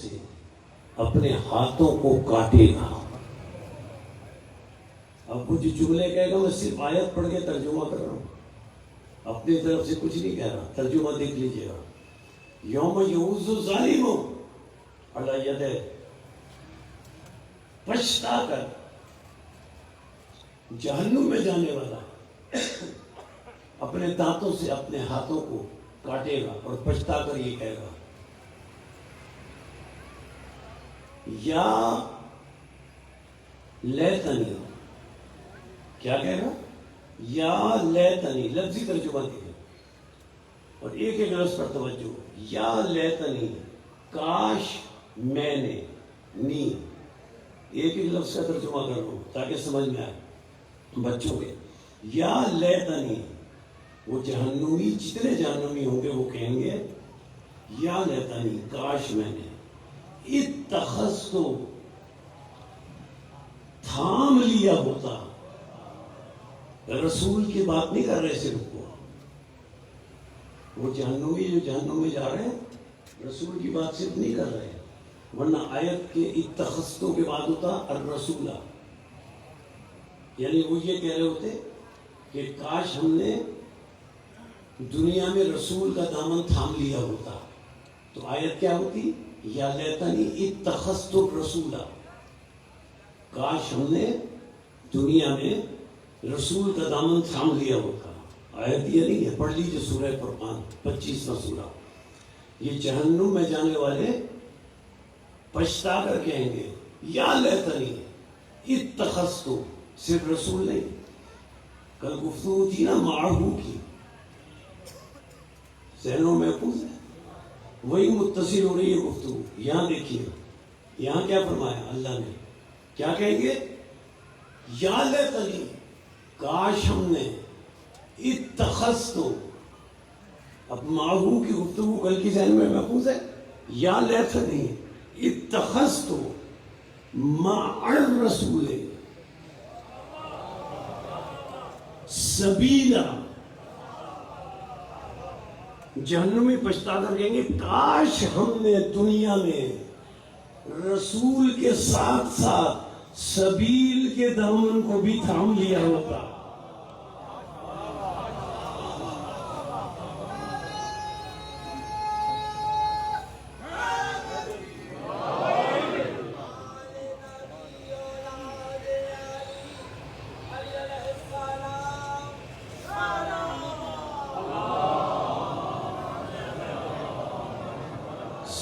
سے اپنے ہاتھوں کو کاٹے گا. اب وہ جو جملے کہے گا میں صرف آیت پڑھ کے ترجمہ کر رہا ہوں، اپنی طرف سے کچھ نہیں کہہ رہا. ترجمہ دیکھ لیجیے گا. یوم یعوذ الظالم علی یدہ، پچھتا کر جہنم میں جانے والا اپنے دانتوں سے اپنے ہاتھوں کو کاٹے گا اور پچھتا کر یہ کہے گا یا لیتنی. کیا کہے گا؟ یا لیتنی. لفظی ترجمہ دیکھیں اور ایک ایک لفظ پر توجہ. یا لیتنی، کاش میں نے، نی ایک ایک لفظ کا ترجمہ کر لوں تاکہ سمجھ میں آئے بچوں کے. یا لیتنی، وہ جہنمی جتنے جہنمی ہوں گے وہ کہیں گے یا لیتنی، کاش میں نے اتخذتو، تھام لیا ہوتا. رسول کی بات نہیں کر رہے صرف وہ جہنمی جو جہنم میں جا رہے ہیں رسول کی بات صرف نہیں کر رہے ہیں، ورنہ آیت کے اتخذتو کے بعد ہوتا الرسول، یعنی وہ یہ کہہ رہے ہوتے کہ کاش ہم نے دنیا میں رسول کا دامن تھام لیا ہوتا. تو آیت کیا ہوتی؟ یا لیتنی اتخذت الرسول، کاش ہم نے دنیا میں رسول کا دامن تھام لیا ہوتا. آیت یہ نہیں ہے، پڑھ لیجیے سورہ فرقان 25واں سورہ. یہ جہنم میں جانے والے پچھتا کر کہیں گے یا لیتنی اتخذت، صرف رسول نہیں. کل گفتگو تھی نا معہو کی، ذہنوں میں محفوظ ہے، وہی متصل ہو رہی ہے گفتگو. یہاں دیکھیے یہاں کیا فرمایا اللہ نے، کیا کہیں گے؟ یا لیتنی، کاش ہم نے اتخذت. اب معہو کی گفتگو کل کی ذہن میں محفوظ ہے. یا لیتنی اتخذت مع الرسول سبیلا. جہنمی پچھتا کر کہیں گے کاش ہم نے دنیا میں رسول کے ساتھ ساتھ سبیل کے دامن کو بھی تھام لیا ہوتا.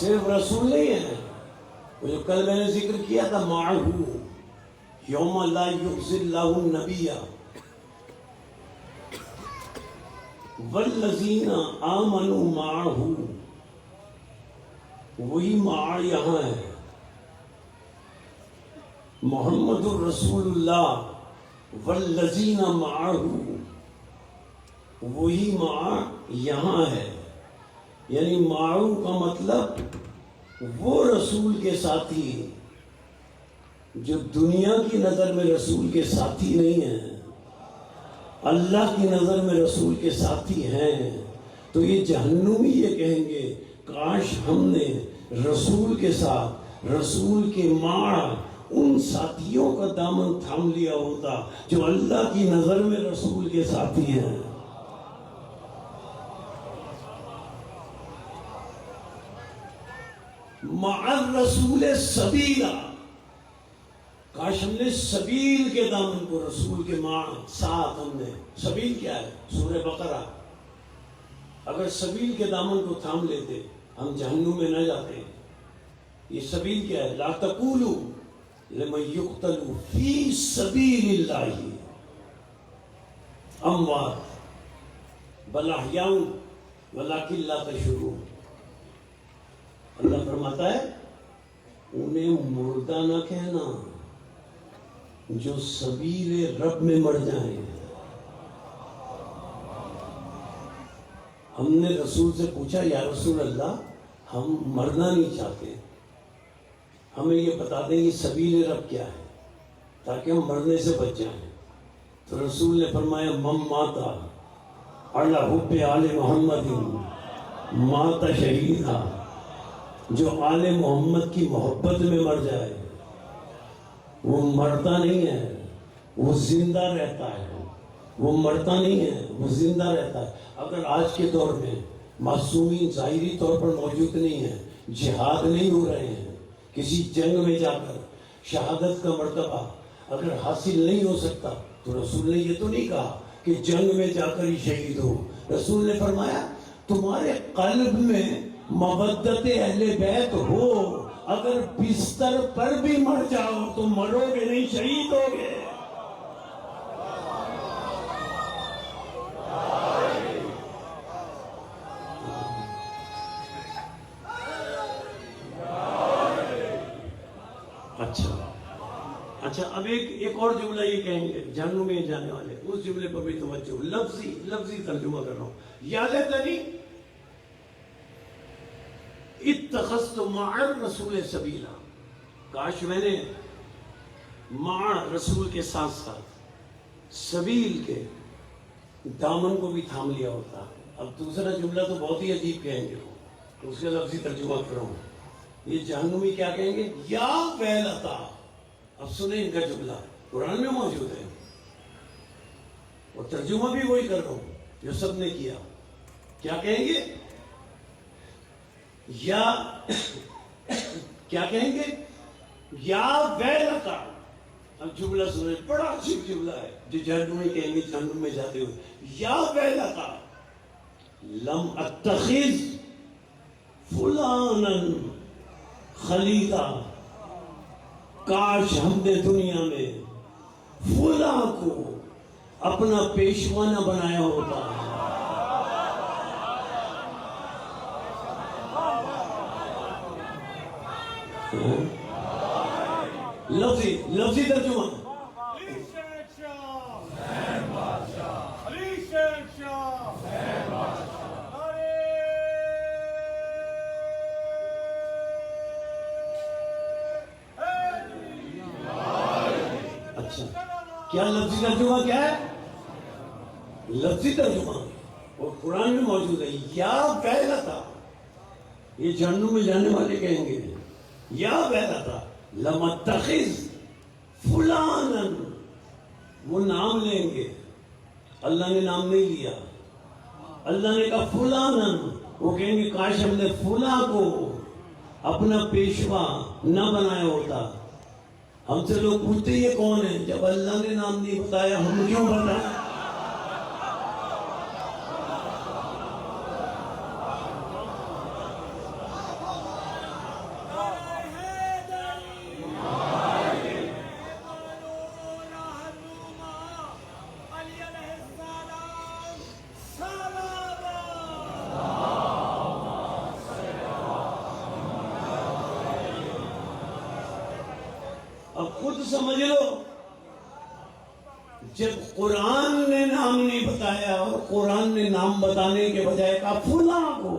صرف رسول نہیں ہے، وہ جو کل میں نے ذکر کیا تھا معہو، یوم لا یخزی اللہ النبی والذین آمنوا معہو، وہی مع یہاں ہے. محمد الرسول اللہ والذین معہو، وہی مع یہاں ہے. یعنی معہو کا مطلب وہ رسول کے ساتھی جو دنیا کی نظر میں رسول کے ساتھی نہیں ہیں، اللہ کی نظر میں رسول کے ساتھی ہیں. تو یہ جہنمی یہ کہیں گے کاش ہم نے رسول کے ساتھ، رسول کے مع ان ساتھیوں کا دامن تھام لیا ہوتا جو اللہ کی نظر میں رسول کے ساتھی ہیں. مع الرسول سبیلا، کاش ہم نے سبیل کے دامن کو رسول کے مع ساتھ ہم نے. سبیل کیا ہے؟ سورہ بقرہ. اگر سبیل کے دامن کو تھام لیتے ہم جہنم میں نہ جاتے. یہ سبیل کیا ہے؟ لا تقولوا لمن یقتل فی سبیل اللہ اموات بل احیاء ولکن لا تشعرون. اللہ فرماتا ہے انہیں مردہ نہ کہنا جو سبیل رب میں مر جائیں. ہم نے رسول سے پوچھا یا رسول اللہ ہم مرنا نہیں چاہتے، ہمیں یہ بتا دیں کہ سبیل رب کیا ہے تاکہ ہم مرنے سے بچ جائیں. تو رسول نے فرمایا من ماتا علی حب آل محمد مات شہیدا. جو آل محمد کی محبت میں مر جائے وہ مرتا نہیں ہے، وہ زندہ رہتا ہے. وہ مرتا نہیں ہے، وہ زندہ رہتا ہے. اگر آج کے دور میں معصومین ظاہری طور پر موجود نہیں ہیں، جہاد نہیں ہو رہے ہیں، کسی جنگ میں جا کر شہادت کا مرتبہ اگر حاصل نہیں ہو سکتا، تو رسول نے یہ تو نہیں کہا کہ جنگ میں جا کر ہی شہید ہو. رسول نے فرمایا تمہارے قلب میں مودت اہل بیت ہو، اگر بستر پر بھی مر جاؤ تو مرو گے نہیں، شہید ہوگے. اچھا اب ایک اور جملہ یہ کہیں گے جہنم میں جانے والے، اس جملے پر بھی توجہ، لفظی ترجمہ کر رہا ہوں. یا لیتنی اتخذت مع الرسول سبیلا، کاش میں نے مع رسول کے ساتھ ساتھ سبیل کے دامن کو بھی تھام لیا ہوتا. اب دوسرا جملہ تو بہت ہی عجیب کہیں گے، تو اس کا لفظی ترجمہ کر رہا ہوں. یہ جہنمی کیا کہیں گے؟ یا ویلتا. اب سنیں ان کا جملہ، قرآن میں موجود ہے اور ترجمہ بھی وہی کر رہا ہوں جو سب نے کیا. کیا کہیں گے؟ یا کیا کہیں گے؟ یا ویلتا. اب جملہ سنیں، بڑا عجیب جملہ ہے جو جہنمی کہیں گے جہنم میں جاتے ہوئے. یا ویلتا لم اتخذ فلانا خلیلا، کاش ہم نے دنیا میں فلاں کو اپنا پیشوا نہ بنایا ہوتا. لفظی ترجمہ. کیا لفظی ترجمہ کیا ہے؟ لفظی ترجمہ اور قرآن میں موجود ہے. یا ویلتا، یہ جہنم میں جانے والے کہیں گے یا ویلتا لم اتخذ فلانا، وہ نام لیں گے. اللہ نے نام نہیں لیا، اللہ نے کہا فلانا. وہ کہیں گے کاش ہم نے فلاں کو اپنا پیشوا نہ بنایا ہوتا. ہم سے لوگ پوچھتے یہ کون ہے؟ جب اللہ نے نام نہیں بتایا ہم کیوں بتائیں؟ اب خود سمجھ لو، جب قرآن نے نام نہیں بتایا اور قرآن نے نام بتانے کے بجائے کہا فلاں کو،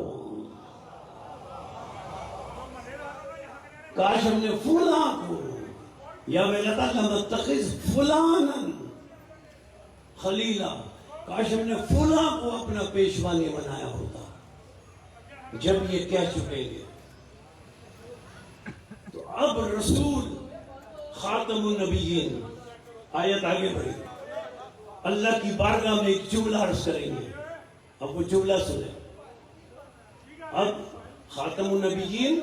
کاش ہم نے فلاں کو، یا ویلتا لم اتخذ فلانا خلیلا، کاش ہم نے فلاں کو اپنا پیشوا نہیں بنایا ہوتا. جب یہ کہہ چکے گے تو اب رسول خاتم النبیین آیت آگے بڑھی، اللہ کی بارگاہ میں ایک جملہ عرض کریں گے. اب وہ جملہ سنیں. اب خاتم النبیین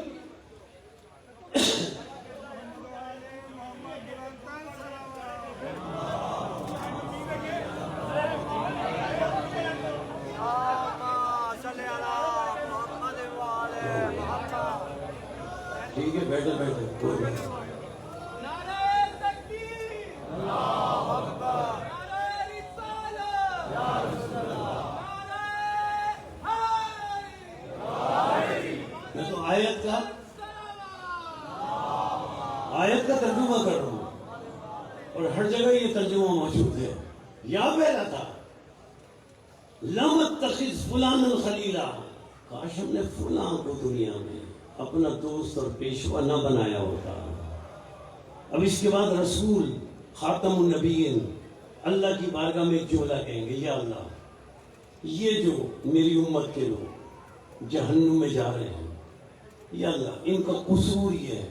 ٹھیک ہے، بیٹھے کوئی نہیں. آیت کا ترجمہ کر رہا ہوں اور ہر جگہ یہ ترجمہ موجود ہے. یا ویلتا لم اتخذ فلانا خلیلا، کاش ہم نے فلاں کو دنیا میں اپنا دوست اور پیشوا نہ بنایا ہوتا. اب اس کے بعد رسول خاتم النبیین اللہ کی بارگاہ میں ایک جملہ کہیں گے، یا اللہ یہ جو میری امت کے لوگ جہنم میں جا رہے ہیں، یا اللہ ان کا قصور یہ ہے.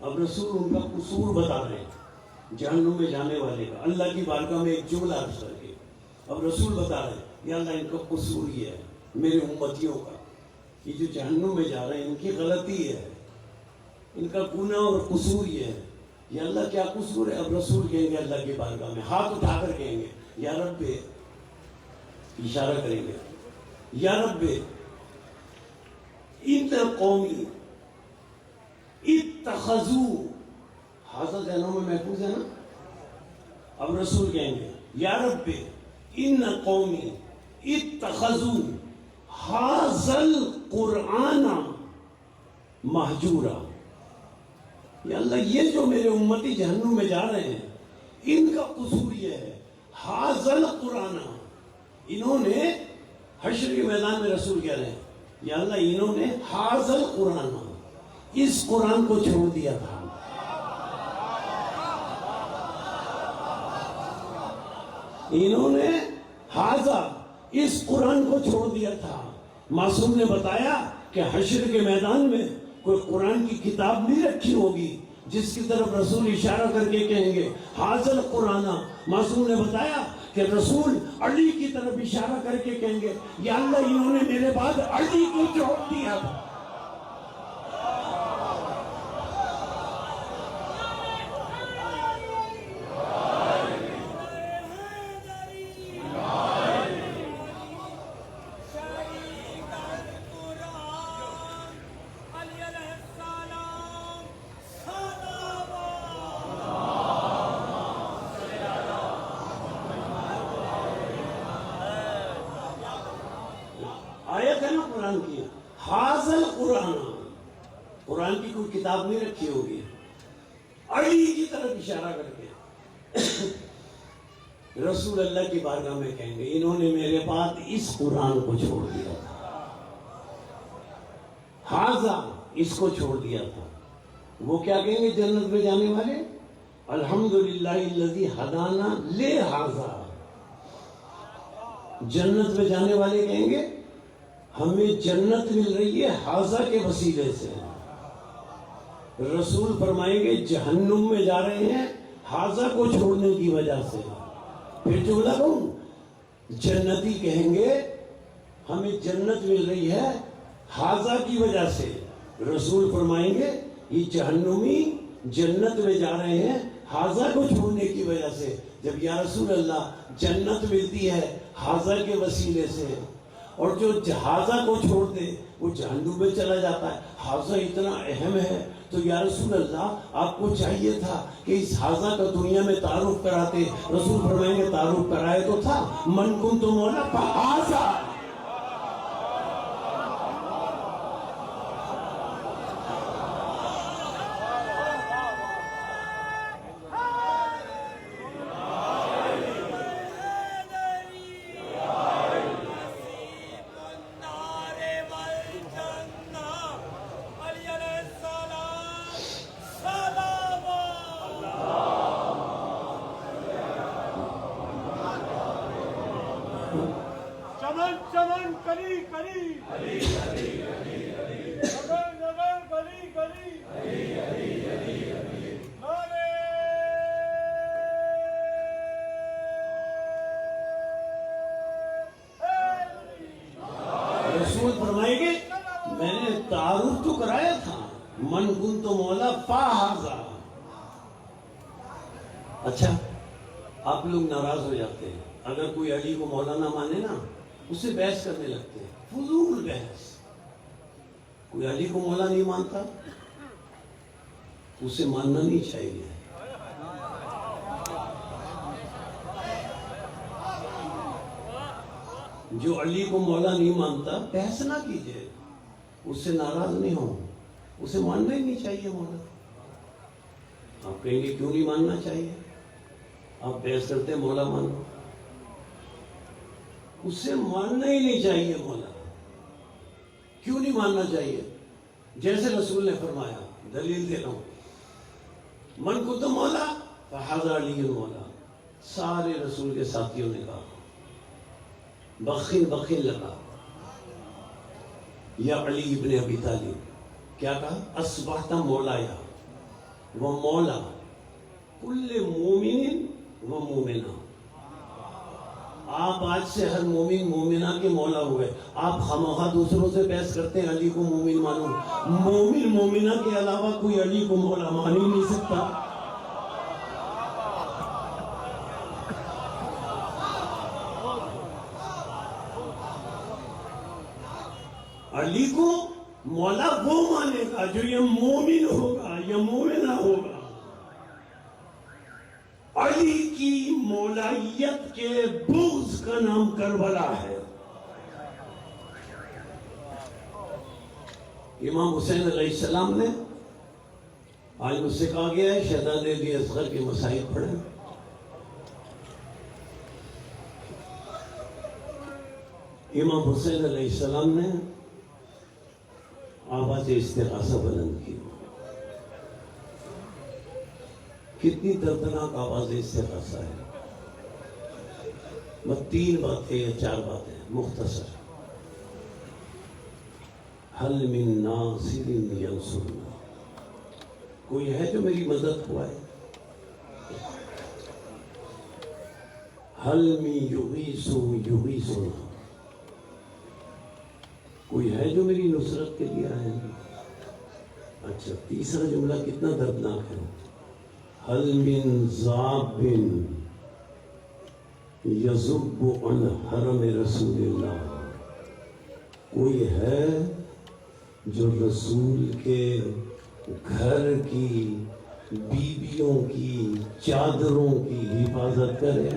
اب رسول ان کا قصور بتا رہے ہیں جہنم میں جانے والے کا، اللہ کی بارگاہ میں ایک جملہ عرض کر کے. اب رسول بتا رہے ہیں یا اللہ ان کا قصور یہ ہے، میرے امتیوں کا، یہ جو جہنم میں جا رہے ہیں ان کی غلطی ہے، ان کا گناہ اور قصور یہ ہے. یا اللہ کیا قصور ہے؟ اب رسول کہیں گے اللہ کی بارگاہ میں ہاتھ اٹھا کر کہیں گے یا رب، اشارہ کریں گے یا رب ان قومی اتخذوا، حاضر ذہنوں میں محفوظ ہے نا. اب رسول کہیں گے یا رب ان قومی اتخذوا ھذا القرآن مہجورا. یا اللہ یہ جو میرے امتی جہنم میں جا رہے ہیں ان کا قصور یہ ہے، ھذا القرآن، انہوں نے حشر کے میدان میں رسول کہہ رہے ہیں یا اللہ انہوں نے ھذا القرآن، اس قرآن کو چھوڑ دیا تھا. انہوں نے ھذا، اس قرآن کو چھوڑ دیا تھا. معصوم نے بتایا کہ حشر کے میدان میں کوئی قرآن کی کتاب نہیں رکھی ہوگی جس کی طرف رسول اشارہ کر کے کہیں گے ھذا القرآن. معصوم نے بتایا کہ رسول علی کی طرف اشارہ کر کے کہیں گے یا اللہ انہوں نے میرے بعد علی کو چھوڑ دیا تھا. آیت ہے نا قرآن کی، ھذا القرآن، قرآن کی کوئی کتاب نہیں رکھی ہوگی، علی کی طرف اشارہ کر کے رسول اللہ کی بارگاہ میں کہیں گے انہوں نے میرے بعد اس قرآن کو چھوڑ دیا تھا، ھذا، اس کو چھوڑ دیا تھا. وہ کیا کہیں گے جنت میں جانے والے؟ الحمدللہ الذی ہدانا لہذا. جنت میں جانے والے کہیں گے ہمیں جنت مل رہی ہے ھذا کے وسیلے سے. رسول فرمائیں گے جہنم میں جا رہے ہیں ھذا کو چھوڑنے کی وجہ سے. پھر جملہ کہوں، جنتی کہیں گے ہمیں جنت مل رہی ہے ھذا کی وجہ سے. رسول فرمائیں گے یہ جہنمی جنت میں جا رہے ہیں ھذا کو چھوڑنے کی وجہ سے. جب یا رسول اللہ جنت ملتی ہے ھذا کے وسیلے سے، اور جو ھذا کو چھوڑ دے وہ جہنم میں چلا جاتا ہے. ھذا اتنا اہم ہے تو یا رسول اللہ آپ کو چاہیے تھا کہ اس ھذا کا دنیا میں تعارف کراتے. رسول فرمائیں گے تعارف کرائے تو تھا، من کنت مولا فھذا. چمن چمن کلی کلی نگر نگر گلی گلی نعرے رسول فرمائیں گے میں نے تعارف تو کرایا تھا، من کنت مولا فھذا. اچھا آپ لوگ ناراض ہو جاتے ہیں اگر کوئی علی کو مولا نہ مانے نا، اس سے بحث کرنے لگتے ہیں، فضول بحث. کوئی علی کو مولا نہیں مانتا اسے ماننا نہیں چاہیے. جو علی کو مولا نہیں مانتا بحث نہ کیجئے، اس سے ناراض نہیں ہو، اسے ماننا ہی نہیں چاہیے مولا. آپ کہیں گے کیوں نہیں ماننا چاہیے؟ آپ بحث کرتے ہیں مولا مانو، اس سے ماننا ہی نہیں چاہیے مولا. کیوں نہیں ماننا چاہیے؟ جیسے رسول نے فرمایا، دلیل دے رہا ہوں، من کو تو مولا فھذا علی مولا. سارے رسول کے ساتھیوں نے کہا، بخیل بخیل لگا یا علی ابن ابی طالب. کیا کہا؟ اصبحت مولایا، وہ مولا کل مومن و مومنہ، آپ آج سے ہر مومن مومنہ کے مولا ہوئے. آپ خواہاں دوسروں سے بحث کرتے ہیں علی کو مومن مانو، مومن مومنہ کے علاوہ کوئی علی کو مولا مان ہی نہیں سکتا. علی کو مولا وہ مانے گا جو یہ مومن ہوگا یا مومنہ ہوگا. علی کی مولائیت کے بغض کا نام کربلا ہے. امام حسین علیہ السلام نے، آج مجھ سے کہا گیا ہے شہزادے علی اصغر کے مسائل پڑھیں. امام حسین علیہ السلام نے آواز استغاثہ بلند کی. کتنی دردناک آواز استغاثہ ہے. بس 3 باتیں یا 4 باتیں مختصر. حل من ناصر ینصرنا، کوئی ہے جو میری مدد ہوائے؟ حل من یغیث یغیثنا، کوئی ہے جو میری نصرت کے لیے آئے؟ اچھا، تیسرا جملہ کتنا دردناک ہے. حل من ذاب یذب عن حرم رسول اللہ، کوئی ہے جو رسول کے گھر کی بیویوں کی چادروں کی حفاظت کرے؟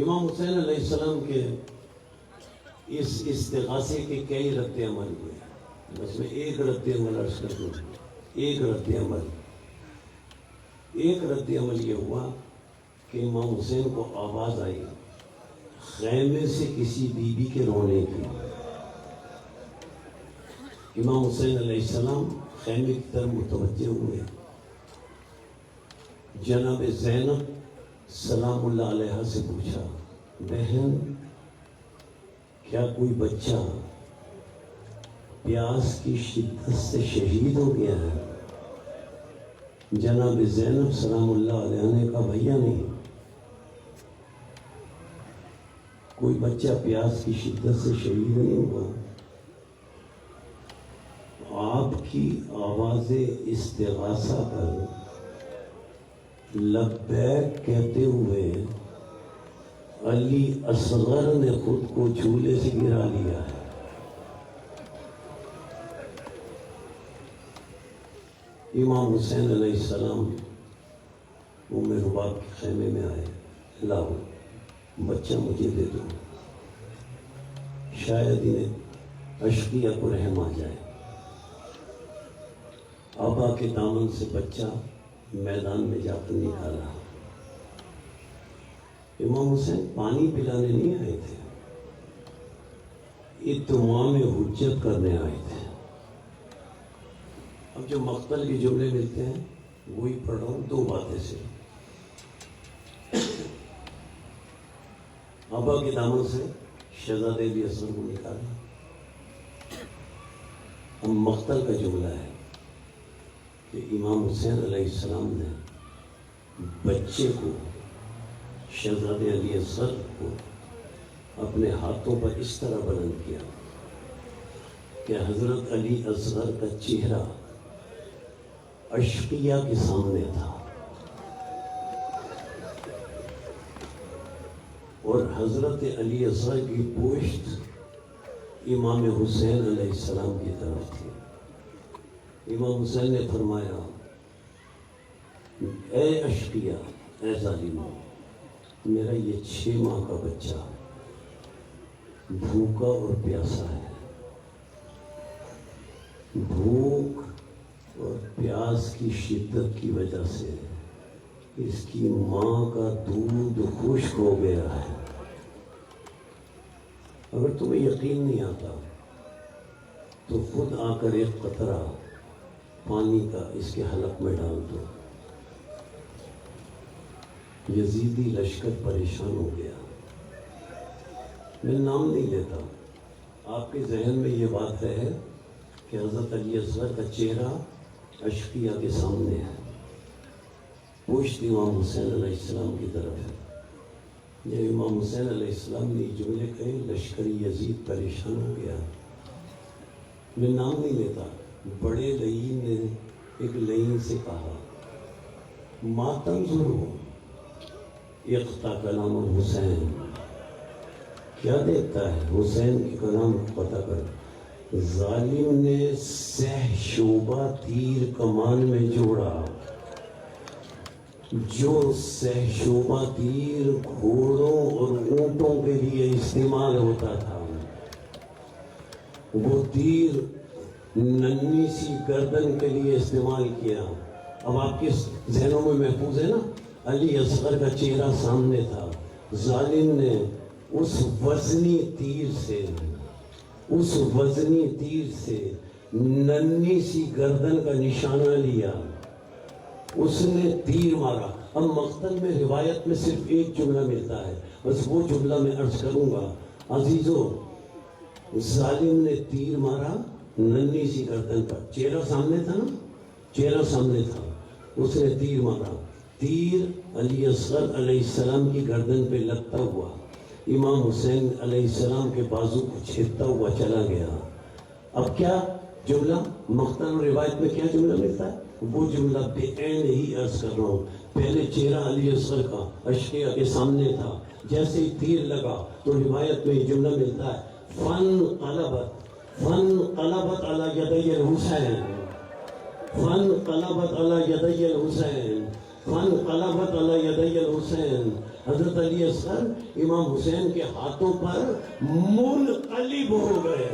امام حسین علیہ السلام کے اس استغاثے کے کئی رد عمل ہوئے. بس میں ایک رد عمل عرض کر دوں. ایک رد عمل یہ ہوا کہ امام حسین کو آواز آئی خیمے سے کسی بی بی کے رونے کی. امام حسین علیہ السلام خیمے کی طرف متوجہ ہوئے. جناب زینب سلام اللہ علیہ سے پوچھا، بہن کیا کوئی بچہ پیاس کی شدت سے شہید ہو گیا ہے؟ جناب زینب سلام اللہ علیہ نے کہا، بھیا نہیں، کوئی بچہ پیاس کی شدت سے شہید نہیں ہوا. آپ کی آواز استغاثہ پر لبیک کہتے ہوئے علی اصغر نے خود کو جھولے سے گرا لیا ہے. امام حسین علیہ السلام ام رباب کے خیمے میں آئے، لاؤ بچہ مجھے دے دو، شاید انہیں اشقیہ کو رحم آ جائے. آبا کے دامن سے بچہ میدان میں جا کر نکالا. امام حسین پانی پلانے نہیں آئے تھے، اتمام حجت کرنے آئے تھے. اب جو مقتل کے جملے ملتے ہیں وہی پڑھ رہا ہوں 2 باتیں سے. آبا کے دامن سے شہزادے علی اصغر کو نکالا. اب مقتل کا جملہ ہے کہ امام حسین علیہ السلام نے بچے کو، شہزادے علی اصغر کو اپنے ہاتھوں پر اس طرح بلند کیا کہ حضرت علی اصغر کا چہرہ اشقیہ کے سامنے تھا اور حضرت علی اصغر کی پشت امام حسین علیہ السلام کی طرف تھی. امام حسین نے فرمایا، اے اشقیہ، اے ظالموں، میرا یہ 6 ماہ کا بچہ بھوکا اور پیاسا ہے. بھوک اور پیاس کی شدت کی وجہ سے اس کی ماں کا دودھ خشک ہو گیا ہے. اگر تمہیں یقین نہیں آتا تو خود آ کر ایک قطرہ پانی کا اس کے حلق میں ڈال دو. یزیدی لشکر پریشان ہو گیا. میں نام نہیں لیتا، آپ کے ذہن میں یہ بات ہے کہ حضرت علی اصغر کا چہرہ اشقیہ کے سامنے ہے، پشت امام حسین علیہ السلام کی طرف ہے۔ جب امام حسین علیہ السلام نے جملے کہے لشکری یزید پریشان ہو گیا۔ میں نام نہیں لیتا، بڑے لعین نے ایک لعین سے کہا ما تنظروا اقطع کلام الحسین، کیا دیکھتا ہے حسین کے کلام کو پتہ کر۔ ظالم نے سہ شعبہ تیر کمان میں جوڑا، جو سہ شعبہ تیر گھوڑوں اور اونٹوں کے لیے استعمال ہوتا تھا، وہ تیر ننھی سی گردن کے لیے استعمال کیا۔ اب آپ کے ذہنوں میں محفوظ ہے نا، علی اصغر کا چہرہ سامنے تھا، ظالم نے اس وزنی تیر سے ننھی سی گردن کا نشانہ لیا، اس نے تیر مارا۔ اب مقتل میں روایت میں صرف ایک جملہ ملتا ہے، بس وہ جملہ میں عرض کروں گا۔ عزیزو، ظالم نے تیر مارا ننھی سی گردن پر، چہرہ سامنے تھا نا، چہرہ سامنے تھا، اس نے تیر مارا، تیر علی اصغر علیہ السلام کی گردن پہ لگتا ہوا امام حسین علیہ السلام کے بازو کو چھیدتا ہوا چلا گیا۔ اب کیا جملہ مقتل و روایت میں کیا جملہ ملتا ہے؟ وہ جملہ بے عین ہی عرض کر رہا ہوں۔ پہلے چہرہ علی اصغر کا اشقیہ کے سامنے تھا، جیسے ہی تیر لگا تو روایت میں یہ جملہ ملتا ہے فن قلبت علی یدی الحسین، فن قلبت علی یدی الحسین، فن قلبت علی یدی الحسین۔ حضرت علی اصغر امام حسین کے ہاتھوں پر منقلب ہو گئے۔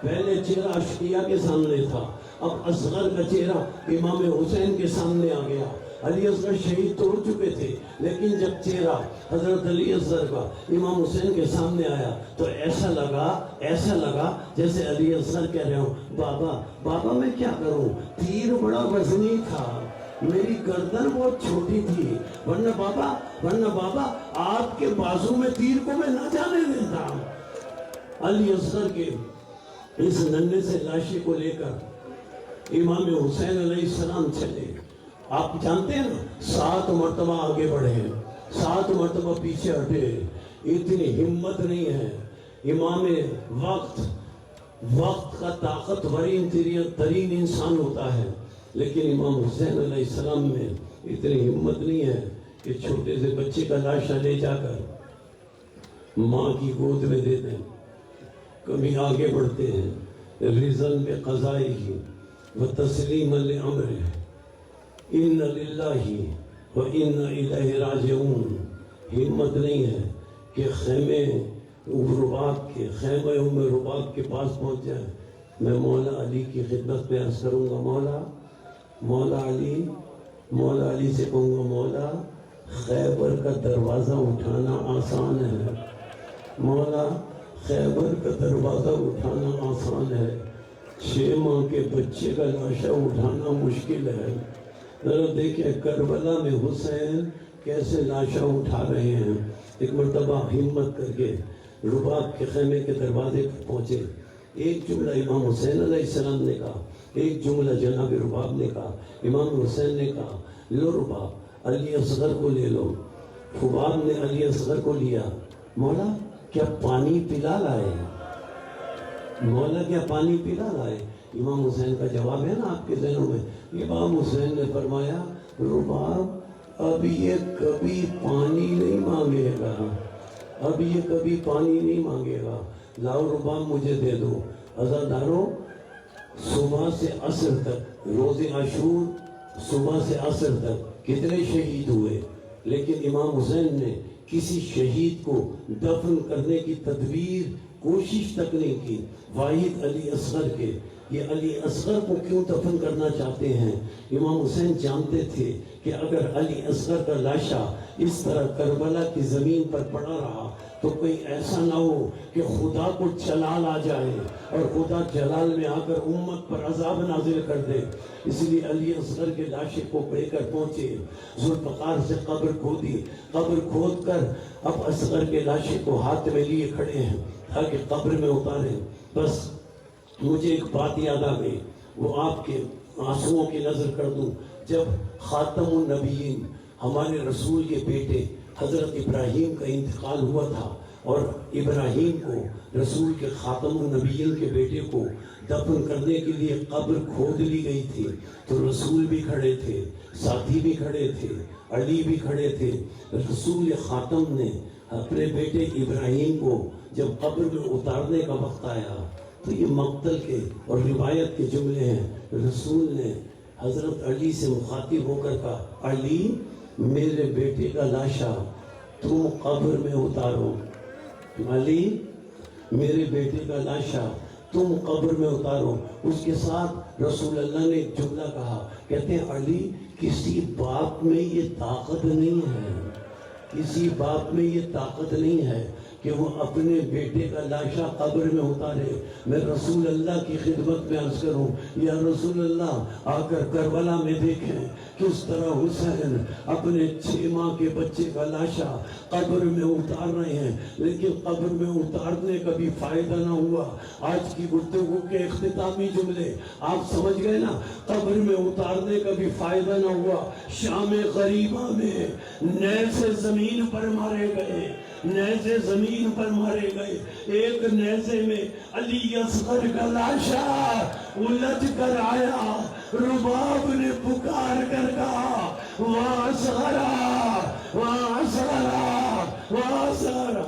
پہلے چہرہ اشقیہ کے سامنے تھا، اب اصغر کا چہرہ امام حسین کے سامنے آ گیا۔ علی اصغر شہید تو ہو چکے تھے، لیکن جب چہرہ حضرت علی اصغر کا امام حسین کے سامنے آیا تو ایسا لگا جیسے علی اصغر کہہ رہے ہوں بابا میں کیا کروں، تیر بڑا وزنی تھا، میری گردن بہت چھوٹی تھی، ورنہ بابا آپ کے بازو میں تیر کو میں نہ جانے دیتا۔ علی اصغر کے اس ننھے سے لاشے کو لے کر امام حسین علیہ السلام چلے۔ آپ جانتے ہیں نا، 7 مرتبہ آگے بڑھے، 7 مرتبہ پیچھے ہٹے، اتنی ہمت نہیں ہے۔ امام وقت کا طاقتورین ترین انسان ہوتا ہے، لیکن امام حسین علیہ السلام میں اتنی ہمت نہیں ہے کہ چھوٹے سے بچے کا لاشا لے جا کر ماں کی گود میں دے دیں۔ کبھی آگے بڑھتے ہیں، رضن بقضائہ و تسلیما لامرہ، ان للہ و ان الیہ راجعون۔ ہمت نہیں ہے کہ خیمہ ام رباط کے پاس پہنچ جائے۔ میں مولا علی کی خدمت میں عرض کروں گا، مولا علی سے کہوں گا، مولا خیبر کا دروازہ اٹھانا آسان ہے، مولا خیبر کا دروازہ اٹھانا آسان ہے، 6 ماہ کے بچے کا لاشا اٹھانا مشکل ہے۔ ذرا دیکھیں کربلا میں حسین کیسے لاشا اٹھا رہے ہیں۔ ایک مرتبہ ہمت کر کے رباط کے خیمے کے دروازے پر پہنچے، ایک جملہ امام حسین علیہ السلام نے کہا، ایک جملہ جناب رباب نے کہا۔ امام حسین نے کہا لو رباب، علی اصغر کو لے لو۔ رباب نے علی اصغر کو لیا، مولا کیا پانی پلا لائے، مولا کیا پانی پلا لائے۔ امام حسین کا جواب ہے نا آپ کے ذہنوں میں۔ امام حسین نے فرمایا رباب اب یہ کبھی پانی نہیں مانگے گا، اب یہ کبھی پانی نہیں مانگے گا، لاؤ رباب مجھے دے دو۔ عزاداروں، صبح سے عصر تک روز عاشور، صبح سے عصر تک کتنے شہید ہوئے، لیکن امام حسین نے کسی شہید کو دفن کرنے کی تدبیر کوشش تک نہیں کی، واحد علی اصغر کے۔ یہ علی اصغر کو کیوں دفن کرنا چاہتے ہیں؟ امام حسین جانتے تھے کہ اگر علی اصغر کا لاشا اس طرح کربلا کی زمین پر پڑا رہا تو کوئی ایسا نہ ہو کہ خدا کو جلال آ جائے اور خدا جلال میں آ کر امت پر عذاب نازل کر دے۔ اس لیے علی اصغر کے لاشے کو لے کر پہنچے، ذوالفقار سے قبر کھودی، قبر کھود کر اب اصغر کے لاشے کو ہاتھ میں لیے کھڑے ہیں تاکہ قبر میں اتاریں۔ بس مجھے ایک بات یاد آ گئی، وہ آپ کے آنسوؤں کی نظر کر دوں. جب خاتم النبیین ہمارے رسول کے بیٹے حضرت ابراہیم کا انتقال ہوا تھا، اور ابراہیم کو رسول کے خاتم النبیین کے بیٹے کو دفن کرنے کے لیے قبر کھود لی گئی تھی، تو رسول بھی کھڑے تھے، ساتھی بھی کھڑے تھے، علی بھی کھڑے تھے. رسول خاتم نے اپنے بیٹے ابراہیم کو جب قبر میں اتارنے کا وقت آیا تو یہ مقتل کے اور روایت کے جملے ہیں. رسول نے حضرت علی سے مخاطب ہو کر کہا، علی میرے بیٹے کا لاشا تم قبر میں اتارو، علی میرے بیٹے کا لاشا تم قبر میں اتارو. اس کے ساتھ رسول اللہ نے ایک جملہ کہا، کہتے ہیں علی کسی باپ میں یہ طاقت نہیں ہے، کسی باپ میں یہ طاقت نہیں ہے کہ وہ اپنے بیٹے کا لاشا قبر میں اتارے. میں رسول اللہ کی خدمت میں عرض کروں، یا رسول اللہ آ کر کربلا میں دیکھیں کس طرح حسین اپنے 6 ماہ کے بچے کا لاشا قبر میں اتار رہے ہیں، لیکن قبر میں اتارنے کا بھی فائدہ نہ ہوا. آج کی گفتگو کے اختتامی جملے آپ سمجھ گئے نا، قبر میں اتارنے کا بھی فائدہ نہ ہوا. شام غریبہ میں نیزے زمین پر مارے گئے، نیزے زمین پر مارے گئے. ایک نیزے میں علی اصغر کا لاشا الجھ کر آیا. رباب نے پکار کر کہا، واصغرا واصغرا واصغرا.